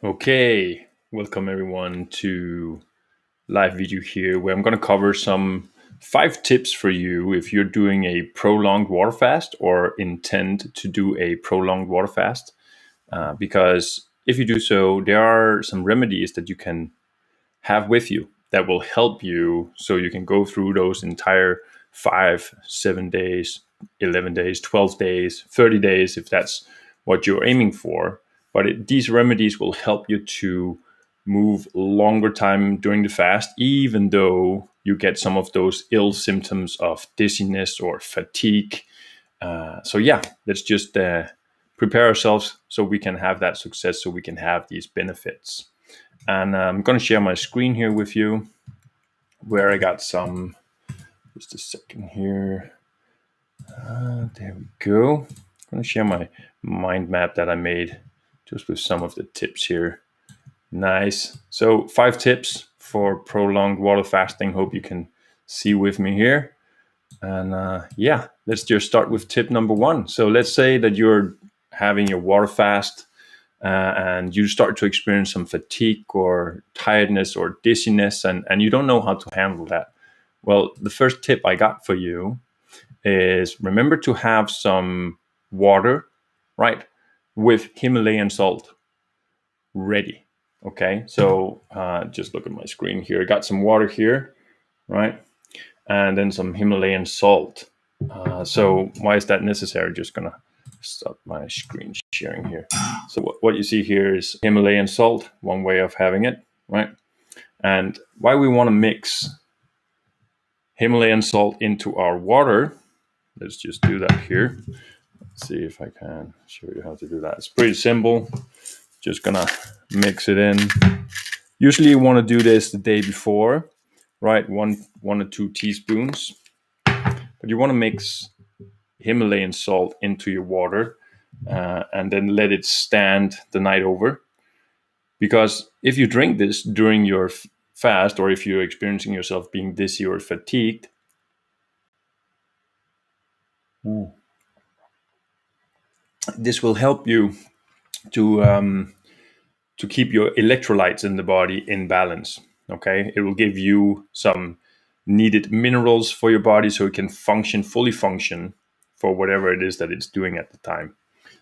Okay, welcome everyone to live video here where I'm going to cover some 5 tips for you if you're doing a prolonged water fast or intend to do a prolonged water fast. Because if you do so, there are some remedies that you can have with you that will help you so you can go through those entire 5, 7 days, 11 days, 12 days, 30 days, if that's what you're aiming for. But these remedies will help you to move longer time during the fast, even though you get some of those ill symptoms of dizziness or fatigue. So let's just prepare ourselves so we can have that success, so we can have these benefits. And I'm going to share my screen here with you where I got some, just a second here. There we go. I'm going to share my mind map that I made just with some of the tips here. Nice. So 5 tips for prolonged water fasting. Hope you can see with me here. And let's just start with tip number 1. So let's say that you're having your water fast and you start to experience some fatigue or tiredness or dizziness, and you don't know how to handle that. Well, the first tip I got for you is remember to have some water, right, with Himalayan salt ready. Okay, so just look at my screen here. I got some water here, right, and then some Himalayan salt. So why is that necessary? Just gonna stop my screen sharing here. So what you see here is Himalayan salt, one way of having it, right? And why we want to mix Himalayan salt into our water, let's just do that here. Let's see if I can show you how to do that. It's pretty simple. Just gonna mix it in. Usually you want to do this the day before, right? One or 2 teaspoons. But you want to mix Himalayan salt into your water and then let it stand the night over. Because if you drink this during your fast, or if you're experiencing yourself being dizzy or fatigued, this will help you to keep your electrolytes in the body in balance. Okay, it will give you some needed minerals for your body so it can fully function for whatever it is that it's doing at the time.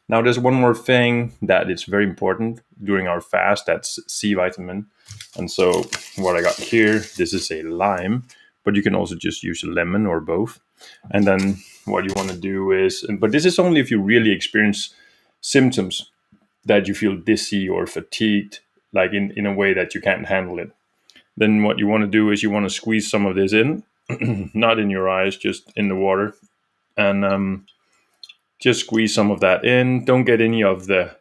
Now, there's one more thing that is very important during our fast. That's C vitamin. And so what I got here, this is a lime, but you can also just use a lemon or both. And then what you want to do is, but this is only if you really experience symptoms that you feel dizzy or fatigued, like in a way that you can't handle it. Then what you want to do is you want to squeeze some of this in, not in your eyes, just in the water. And just squeeze some of that in. Don't get any of the,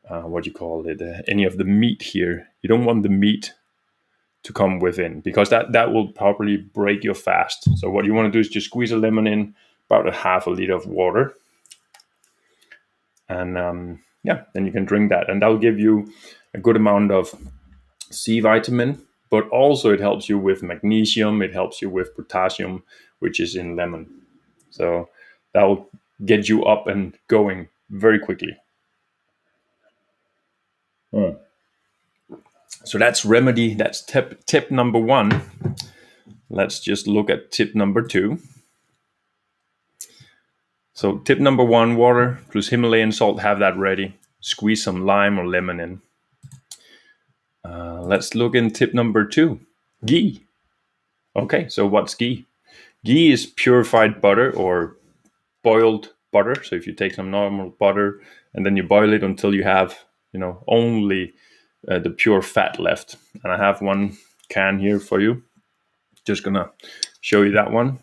any of the meat here. You don't want the meat to come within, because that will probably break your fast. So what you want to do is just squeeze a lemon in, about a half a liter of water. And then you can drink that. And that'll give you a good amount of C vitamin, but also it helps you with magnesium. It helps you with potassium, which is in lemon. So that will get you up and going very quickly. So that's remedy. That's tip number 1. Let's just look at tip number 2. So tip number 1, water plus Himalayan salt, have that ready. Squeeze some lime or lemon in. Let's look in tip number 2, ghee. Okay, so what's ghee? Ghee is purified butter or boiled butter. So if you take some normal butter and then you boil it until you have, only the pure fat left. And I have one can here for you. Just gonna show you that one.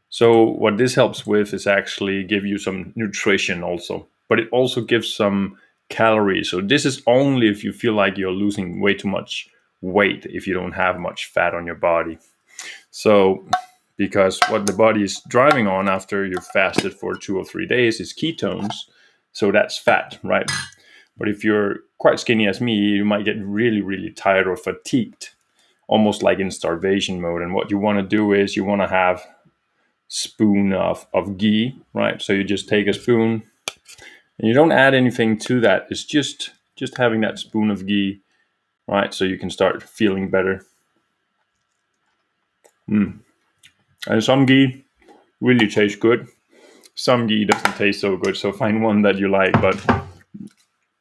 So what this helps with is actually give you some nutrition also, but it also gives some calories. So this is only if you feel like you're losing way too much weight, if you don't have much fat on your body. So because what the body is driving on after you've fasted for 2 or 3 days is ketones. So that's fat, right? But if you're quite skinny as me, you might get really, really tired or fatigued, almost like in starvation mode. And what you want to do is you want to have spoon of ghee, right? So you just take a spoon and you don't add anything to that. It's just just having that spoon of ghee, right? So you can start feeling better. And some ghee really tastes good. Some ghee doesn't taste so good. So find one that you like. But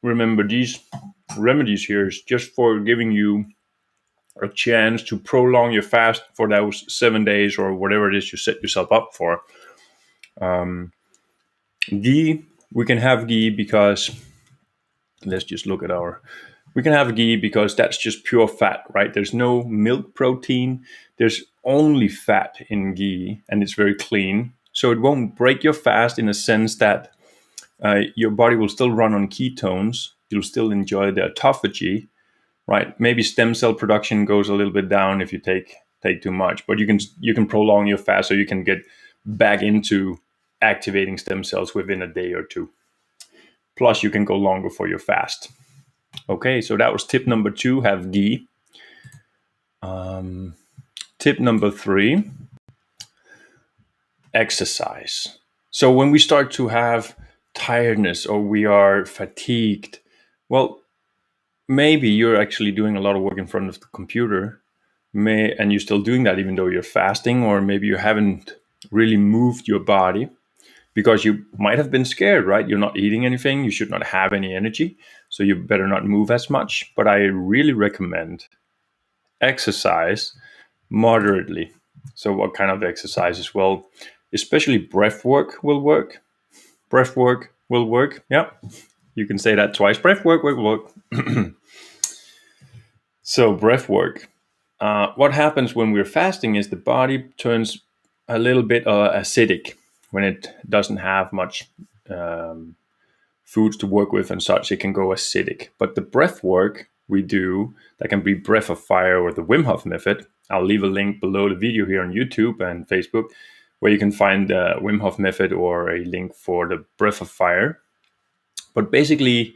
remember, these remedies here is just for giving you a chance to prolong your fast for those 7 days or whatever it is you set yourself up for. Ghee, we can have ghee because let's just look at we can have ghee because that's just pure fat, right? There's no milk protein. There's only fat in ghee, and it's very clean. So it won't break your fast in a sense that your body will still run on ketones. You'll still enjoy the autophagy, right? Maybe stem cell production goes a little bit down if you take too much, but you can prolong your fast so you can get back into activating stem cells within a day or two. Plus, you can go longer for your fast. Okay, so that was tip number 2, have ghee. Tip number 3, exercise. So when we start to have tiredness or we are fatigued, well, maybe you're actually doing a lot of work in front of the computer, and you're still doing that even though you're fasting, or maybe you haven't really moved your body because you might have been scared, right? You're not eating anything, you should not have any energy, so you better not move as much. But I really recommend exercise moderately. So what kind of exercises? Well, especially breath work will work. Breath work will work. Yeah, you can say that twice. Breath work will work. So breath work. What happens when we're fasting is the body turns a little bit acidic when it doesn't have much foods to work with and such. It can go acidic. But the breath work we do, that can be breath of fire or the Wim Hof method. I'll leave a link below the video here on YouTube and Facebook where you can find the Wim Hof method or a link for the breath of fire. But basically,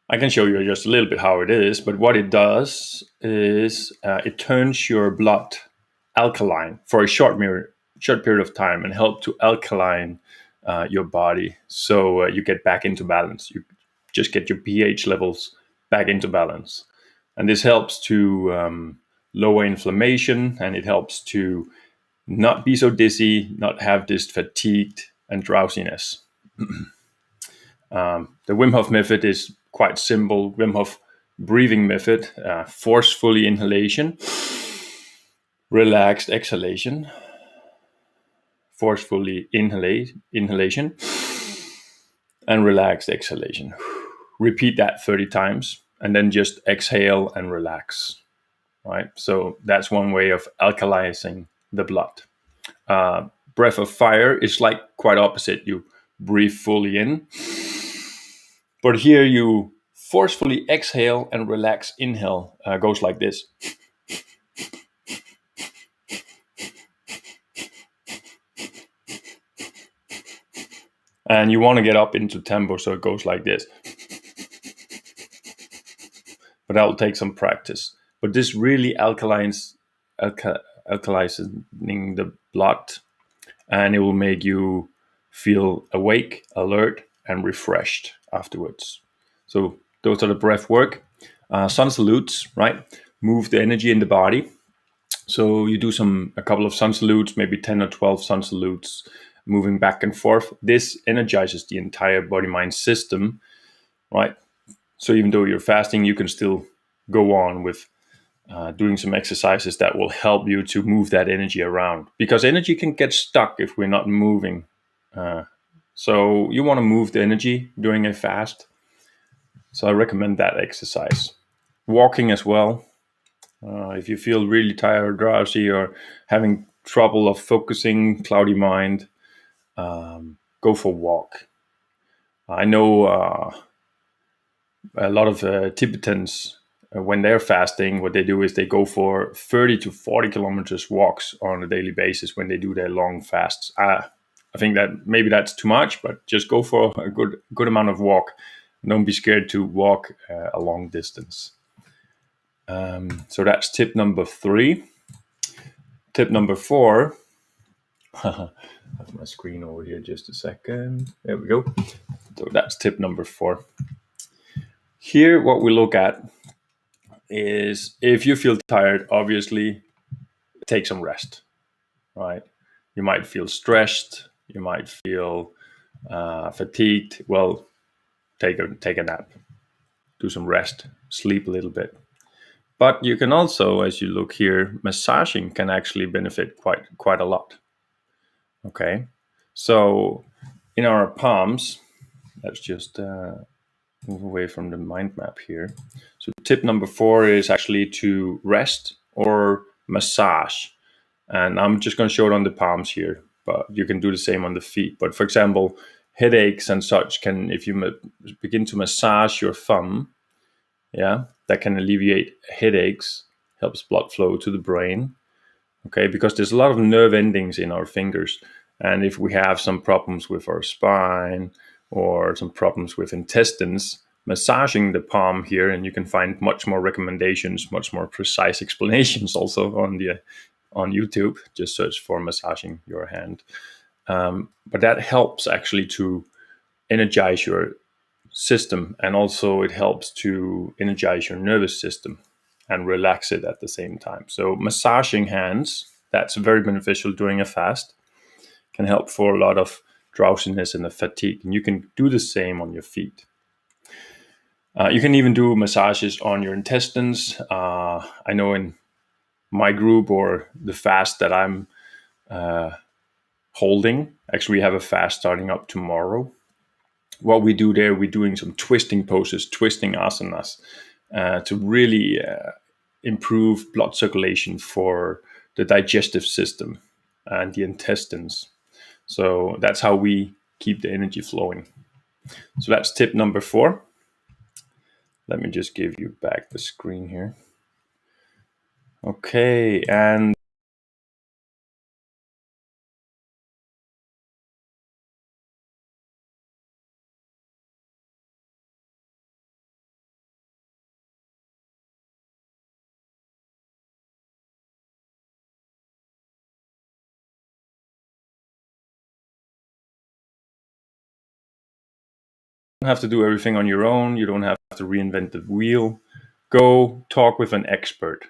I can show you just a little bit how it is, but what it does is it turns your blood alkaline for a short period of time and help to alkaline your body so you get back into balance. You just get your pH levels back into balance. And this helps to lower inflammation, and it helps to not be so dizzy, not have this fatigued and drowsiness. The Wim Hof method is quite simple. Wim Hof breathing method, forcefully inhalation, relaxed exhalation, forcefully inhalation, and relaxed exhalation. Repeat that 30 times, and then just exhale and relax. Right? So that's one way of alkalizing the blood. Breath of fire is like quite opposite. You breathe fully in, but here you forcefully exhale and relax inhale. Goes like this. And you want to get up into tempo, so it goes like this. But that will take some practice. But this really alkalizing the blood, and it will make you feel awake, alert, and refreshed afterwards. So those are the breath work. Sun salutes, right? Move the energy in the body. So you do a couple of sun salutes, maybe 10 or 12 sun salutes, moving back and forth. This energizes the entire body-mind system, right? So even though you're fasting, you can still go on with doing some exercises that will help you to move that energy around, because energy can get stuck if we're not moving. So you want to move the energy during a fast. So I recommend that exercise. Walking as well. If you feel really tired or drowsy or having trouble of focusing, cloudy mind, go for a walk. I know a lot of Tibetans, when they're fasting, what they do is they go for 30 to 40 kilometers walks on a daily basis when they do their long fasts. I think that maybe that's too much, but just go for a good amount of walk. Don't be scared to walk a long distance. So that's tip number 3. Tip number 4. I have my screen over here just a second. There we go. So that's tip number 4. Here, what we look at is if you feel tired, obviously take some rest, right? You might feel stressed, you might feel fatigued. Well, take a nap, do some rest, sleep a little bit. But you can also, as you look here, massaging can actually benefit quite a lot. Okay, so in our palms, let's just move away from the mind map here. So tip number 4 is actually to rest or massage. And I'm just going to show it on the palms here, but you can do the same on the feet. But for example, headaches and such can, if you begin to massage your thumb, yeah, that can alleviate headaches, helps blood flow to the brain. Okay, because there's a lot of nerve endings in our fingers. And if we have some problems with our spine or some problems with intestines, massaging the palm here, and you can find much more recommendations, much more precise explanations also on YouTube. Just search for massaging your hand. But that helps actually to energize your system, and also it helps to energize your nervous system and relax it at the same time. So massaging hands, that's very beneficial during a fast, can help for a lot of drowsiness and the fatigue. And you can do the same on your feet. You can even do massages on your intestines. I know in my group or the fast that I'm holding, actually we have a fast starting up tomorrow. What we do there, we're doing some twisting poses, twisting asanas, to really improve blood circulation for the digestive system and the intestines. So that's how we keep the energy flowing. So that's tip number 4. Let me just give you back the screen here. Okay, and you don't have to do everything on your own. You don't have to reinvent the wheel. Go talk with an expert.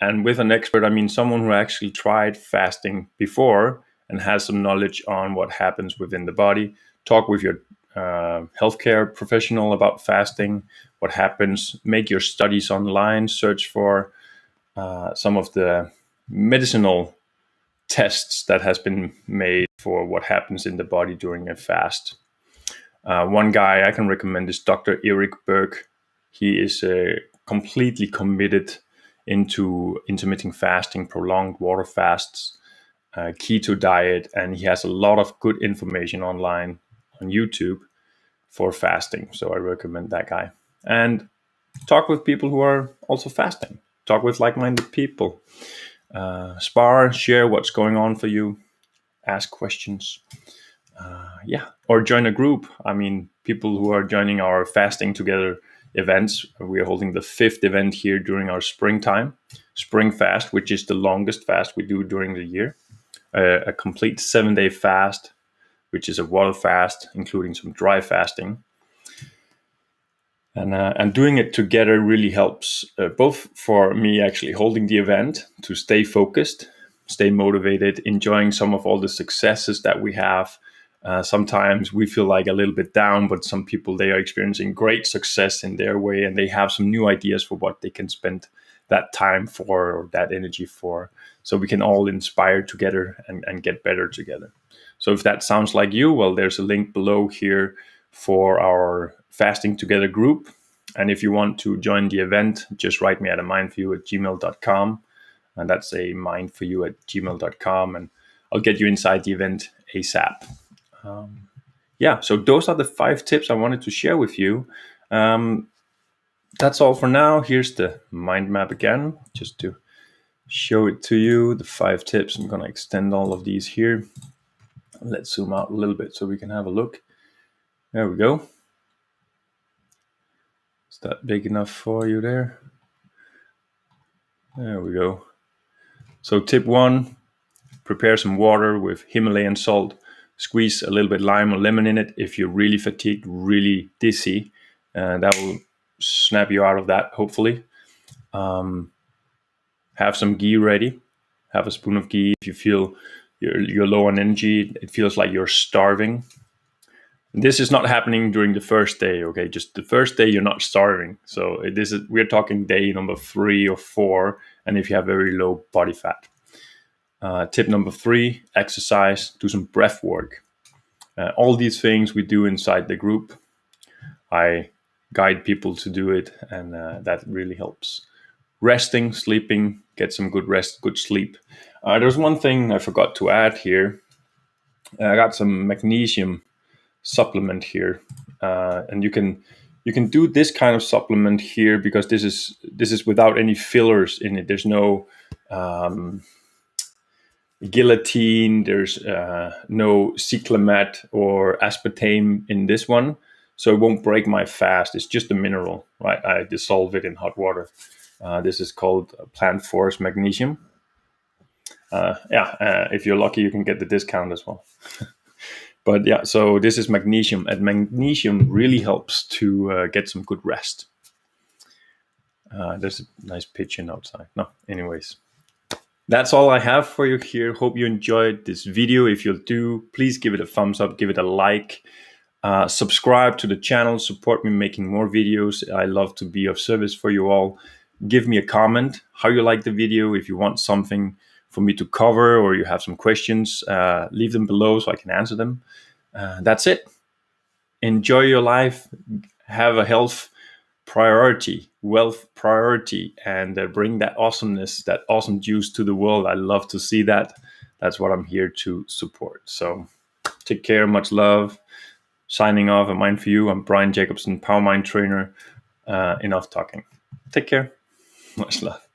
And with an expert, I mean someone who actually tried fasting before and has some knowledge on what happens within the body. Talk with your healthcare professional about fasting, what happens. Make your studies online. Search for some of the medicinal tests that has been made for what happens in the body during a fast. One guy I can recommend is Dr. Eric Berg. He is completely committed into intermittent fasting, prolonged water fasts, keto diet, and he has a lot of good information online on YouTube for fasting. So I recommend that guy. And talk with people who are also fasting. Talk with like-minded people. Spar, share what's going on for you. Ask questions. Or join a group. I mean, people who are joining our fasting together events. We are holding the 5th event here during our springtime, spring fast, which is the longest fast we do during the year. A complete 7-day fast, which is a water fast, including some dry fasting. And doing it together really helps, both for me actually holding the event to stay focused, stay motivated, enjoying some of all the successes that we have. Sometimes we feel like a little bit down, but some people, they are experiencing great success in their way, and they have some new ideas for what they can spend that time for or that energy for. So we can all inspire together and get better together. So if that sounds like you, well, there's a link below here for our fasting together group. And if you want to join the event, just write me at a mindforyou@gmail.com. And that's a mindforyou@gmail.com. And I'll get you inside the event ASAP. So those are the 5 tips I wanted to share with you. That's all for now. Here's the mind map again, just to show it to you, the 5 tips. I'm going to extend all of these here. Let's zoom out a little bit so we can have a look. There we go. Is that big enough for you there? There we go. So tip 1, prepare some water with Himalayan salt. Squeeze a little bit lime or lemon in it if you're really fatigued, really dizzy. That will snap you out of that, hopefully. Have some ghee ready. Have a spoon of ghee. If you feel you're low on energy, it feels like you're starving. This is not happening during the first day, okay? Just the first day, you're not starving. So we're talking day number 3 or 4, and if you have very low body fat. Tip number 3, exercise, do some breath work. All these things we do inside the group. I guide people to do it, and that really helps. Resting, sleeping, get some good rest, good sleep. There's one thing I forgot to add here. I got some magnesium supplement here, and you can do this kind of supplement here because this is without any fillers in it. There's no guillotine. There's no cyclamet or aspartame in this one, so it won't break my fast. It's just a mineral, right? I dissolve it in hot water. This is called Plant Force Magnesium. If you're lucky, you can get the discount as well. But yeah, so this is magnesium, and magnesium really helps to get some good rest. There's a nice pigeon outside. No, anyways. That's all I have for you here. Hope you enjoyed this video. If you do, please give it a thumbs up, give it a like. Subscribe to the channel, support me making more videos. I love to be of service for you all. Give me a comment how you like the video. If you want something for me to cover or you have some questions, leave them below so I can answer them. That's it. Enjoy your life. Have a health priority, wealth priority, and bring that awesomeness, that awesome juice to the world. I love to see that. That's what I'm here to support. So take care. Much love. Signing off. A Mind for You. I'm Brian Jacobson, Power Mind Trainer. Enough talking. Take care. Much love.